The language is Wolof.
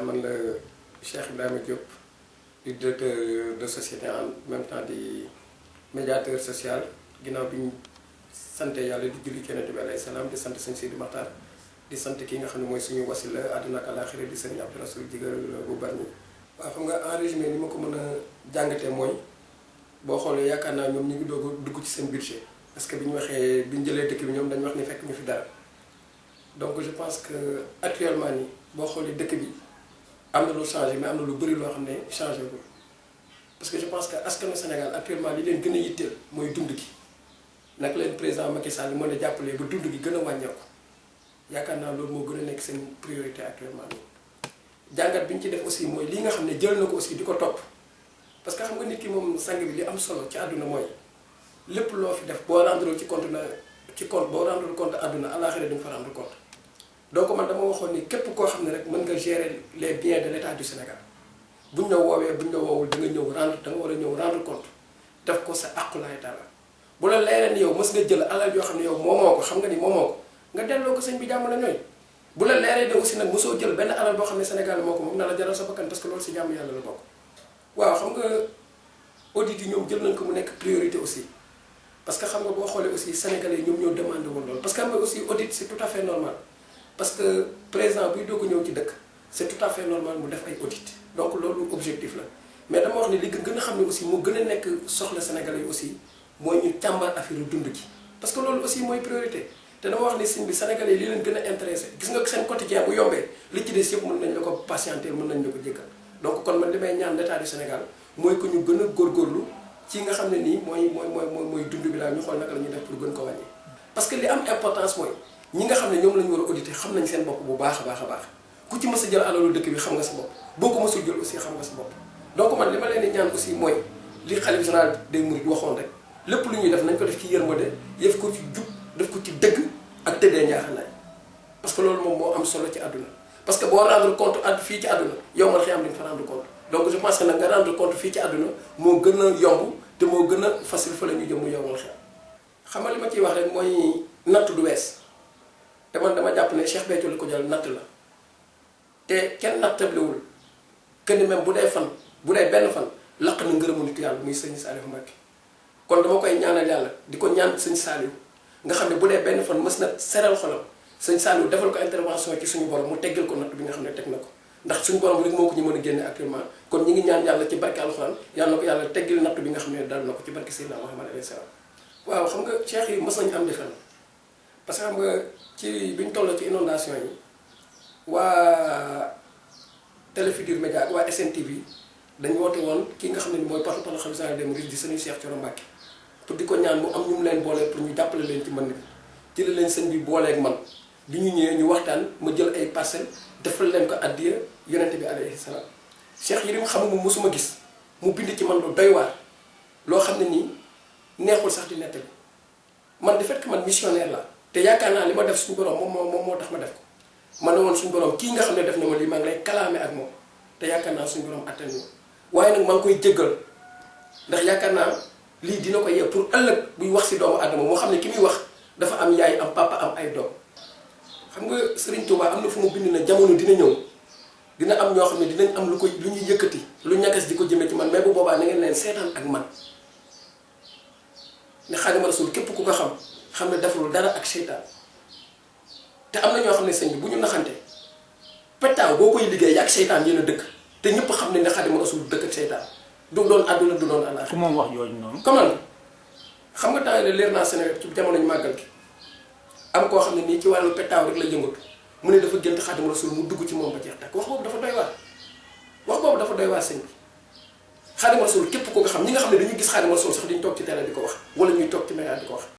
man la Cheikh Ibrahima Diop di directeur de société en même temps di médiateur social ginnaaw bi ñu sant yàlla di julli ci Yonent bi alayhi salaam di sant sëñ Sidi Maxtaar di sant ki nga xam ne mooy suñu wasila àdduna ak àllaaxira di sëñ Abdou Rasoul jigal bu Bargny. waaw xam nga en résumé ni ma ko mën a jàngatee mooy boo xoolee yaakaar naa ñoom ñu ngi doog a dugg ci seen budget parce que bi ñu waxee bi ñu jëlee dëkk bi ñoom dañu wax ni fekk ñu fi dara donc je pense que actuellement nii boo xoolee dëkk bi am na lu changé mais am na lu bëri loo xam ne changé ko parce que je pense que askanu Sénégal actuellement li leen gën a yitteel mooy dund gi naka leen président Macky Sall mën a jàppalee ba dund gi gën a wàññeeku yaakaar naa loolu moo gën a nekk seen priorité actuellement nii. jàngat bi ñu ci def aussi mooy li nga xam ne jël na ko aussi di ko topp parce que xam nga nit ki moom sang bi li am solo ci àdduna mooy lépp loo fi def boo rendre ci compte boo rendre compte àdduna àllaaxira di nga fa rendre compte. donc man dama waxoon ni képp koo xam ne rek mën nga gérer les biens de l'État du Sénégal buñ la woowee buñ la woowul da nga ñëw rendre da nga war a ñëw rendre compte def ko sa aqulaay taala bu la leeree ni yow mës nga jël alal yoo xam ne yow moomoo ko xam nga ni moomoo ko nga delloo ko sëñ bi jàmm la ñooy bu la leeree de aussi nag mosoo jël benn alal boo xam ne Sénégal moo ko moom na la jaral sa bakkan parce que loolu si jàmm yàlla la bokk. waaw xam nga audit yi ñoom jël nañ ko mu nekk priorité aussi parce que xam nga boo xoolee aussi sénégalais ñoom ñoo demandé woon loolu parce que xam nga aussi audit c'est tout à fait normal. parce que président buy doog a ñëw ci dëkk c'est tout à fait normal mu def ay audit donc loolu objectif la mais dama wax ne li gën a xam ne aussi moo gën a nekk soxla sénégalais yi aussi mooy ñu càmbar affaire dund gi parce que loolu aussi mooy priorité te dama wax ne sëñ bi sénégalais yi li leen gën a intéressé gis nga seen quotidien bu yombee li ci des yëpp mën nañ la ko patienter mën nañ la ko jëkkal donc kon man li may ñaan l'état du Sénégal mooy que ñu gën a góorgóorlu ci nga xam ne nii mooy dund bi daal ñu xool naka la ñuy def pour gën ko wàññi parce que li am importance mooy ñi nga xam ne ñoom la ñu war a auditer xam nañ seen bopp bu baax a baax ku ci mës a jël alalu dëkk bi xam nga sa bopp boo ko mësul jël aussi xam nga sa bopp donc man li ma leen di ñaan aussi mooy li xalif général des mourides waxoon rek lépp lu ñuy def nañ ko def ci yërmande yëf ko ci jub def ko ci dëgg ak tëddee njaaxanaay parce que loolu moom moo am solo ci àdduna parce que boo rendre compte fii ci àdduna yow man xëy am di nga fa rendre compte donc je pense que nag nga rendre compte fii ci àdduna moo gën a yomb te moo gën a facile fa la ñu jëm mu yow man xëy xam nga li ma ciy wax rek mooy natt du wees te man dama jàpp ne Cheikh Béthio li ko jël natt la te kenn nattablewul que ni même bu dee benn fan laq na ngërëmu nitu yàlla muy sëñ Saliou Mbacké kon dama koy ñaanal yàlla di ko ñaan sëñ Saliou nga xam ne bu dee benn fan mës na seral xolam sëñ Saliou defal ko intervention ci suñu borom mu teggal ko natt bi nga xam ne teg na ko ndax suñu borom rek moo ko ñu mën a génne actuellement kon ñi ngi ñaan yàlla ci barke alxuraan yàlla na ko yàlla teggil natt bi nga xam ne dal na ko ci barke Seydina Muhammad alayhi salaam. waaw xam nga cheikh yi mës nañu am defal parce que xam nga ci bi ñu toll ci inondation yi waa Télé Futurs Médias ak waa SNTV dañu woote woon ki nga xam ne mooy porte-parole xalifa général des mourides di sëñ Cheikh Thioro Mbacké pour di ko ñaan mu am ñu mu leen boolee pour ñu jàppale leen ci mbënd bi ci la leen sëñ bi booleeg man bi ñu ñëwee ñu waxtaan ma jël ay parcelles defal leen ko addiya yonente bi alayhi salaam Cheikh Yérim xam nga mosuma gis mu bind ci man lu doy waar loo xam ne nii neexul sax di nettali man de fait que man missionnaire la te yaakaar naa li ma def suñu borom moom moo tax ma def ko man ne woon suñu borom kii nga xam ne def na ma lii maa ngi lay kalaame ak moom te yaakaar naa suñu borom attan ma waaye nag maa ngi koy jéggal ndax yaakaar naa lii dina ko yee pour ëllëg buy wax si doomu adama moo xam ne ki muy wax dafa am yaay am papa am ay doom xam nga Serigne Touba am na fu mu bind na jamono dina ñëw dina am ñoo xam ne dinañ am lu ñuy yëkkati lu ñagas di ko jëmee ci man mais bu boobaa na ngeen leen seetaan ak man ne Xaadimu Rasuul képp ku ko xam ne deful dara ak seytaan te am na ñoo xam ne sëñ bi bu ñu naxante pettaaw boo koy liggéey ak seytaan yéen a dëkk te ñëpp xam ne Xaadimu Rasuul dëkk ak seytaan du doon àdduna du doon àllaaxira. ku moom wax jooju noonu. comment xam nga temps yii leer naa Sénégal ci jamono ñu màggal gi am koo xam ne nii ci wàllu pettaaw rek la yëngatu mu ne dafa gént Xaadimu Rasuul mu dugg ci moom ba jeex takk wax boobu dafa doy waar sëñ bi. Xaadimu Rasuul képp ko nga xam ñi nga xam ne dañuy gis Xaadimu Rasuul sax dañu toog ci télé di ko wax wala ñuy toog ci média di ko wax